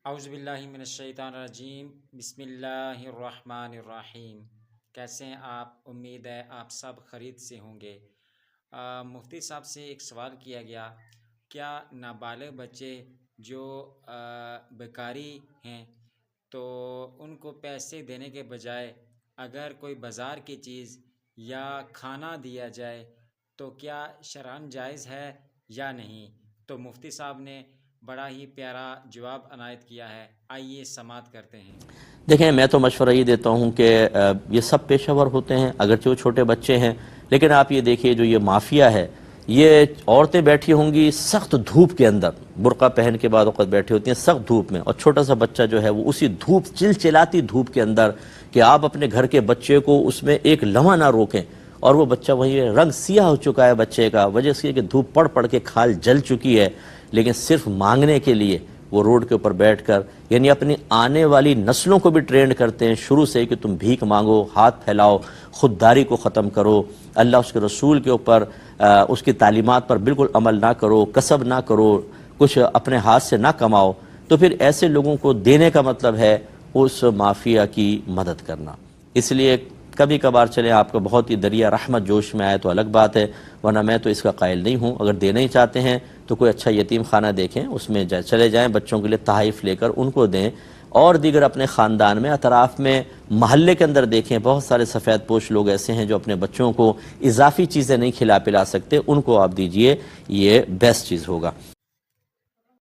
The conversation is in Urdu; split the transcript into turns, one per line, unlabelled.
اعوذ باللہ من الشیطان الرجیم، بسم اللہ الرحمن الرحیم۔ کیسے ہیں آپ؟ امید ہے آپ سب خیریت سے ہوں گے۔ مفتی صاحب سے ایک سوال کیا گیا، کیا نابالغ بچے جو بیکاری ہیں تو ان کو پیسے دینے کے بجائے اگر کوئی بازار کی چیز یا کھانا دیا جائے تو کیا شرعاً جائز ہے یا نہیں؟ تو مفتی صاحب نے بڑا ہی پیارا جواب عنایت کیا ہے، آئیے سماعت کرتے ہیں۔
دیکھیں، میں تو مشورہ یہ دیتا ہوں کہ یہ سب پیشہ ور ہوتے ہیں، اگرچہ وہ چھوٹے بچے ہیں، لیکن آپ یہ دیکھیے جو یہ مافیا ہے، یہ عورتیں بیٹھی ہوں گی سخت دھوپ کے اندر، برقع پہن کے بعد اوقات بیٹھی ہوتی ہیں سخت دھوپ میں، اور چھوٹا سا بچہ جو ہے وہ اسی دھوپ چلچلاتی دھوپ کے اندر کہ آپ اپنے گھر کے بچے کو اس میں ایک لمحہ نہ روکیں، اور وہ بچہ وہی رنگ سیاہ ہو چکا ہے بچے کا، وجہ سے کہ دھوپ پڑ کے کھال جل چکی ہے، لیکن صرف مانگنے کے لیے وہ روڈ کے اوپر بیٹھ کر، یعنی اپنی آنے والی نسلوں کو بھی ٹرینڈ کرتے ہیں شروع سے کہ تم بھیک مانگو، ہاتھ پھیلاؤ، خودداری کو ختم کرو، اللہ اس کے رسول کے اوپر اس کی تعلیمات پر بالکل عمل نہ کرو، کسب نہ کرو، کچھ اپنے ہاتھ سے نہ کماؤ، تو پھر ایسے لوگوں کو دینے کا مطلب ہے اس مافیا کی مدد کرنا۔ اس لیے کبھی کبھار چلیں آپ کا بہت ہی دریا رحمت جوش میں آئے تو الگ بات ہے، ورنہ میں تو اس کا قائل نہیں ہوں۔ اگر دینا ہی چاہتے ہیں تو کوئی اچھا یتیم خانہ دیکھیں، اس میں چلے جائیں، بچوں کے لیے تحائف لے کر ان کو دیں، اور دیگر اپنے خاندان میں اطراف میں محلے کے اندر دیکھیں، بہت سارے سفید پوش لوگ ایسے ہیں جو اپنے بچوں کو اضافی چیزیں نہیں کھلا پلا سکتے، ان کو آپ دیجئے، یہ بیسٹ چیز ہوگا۔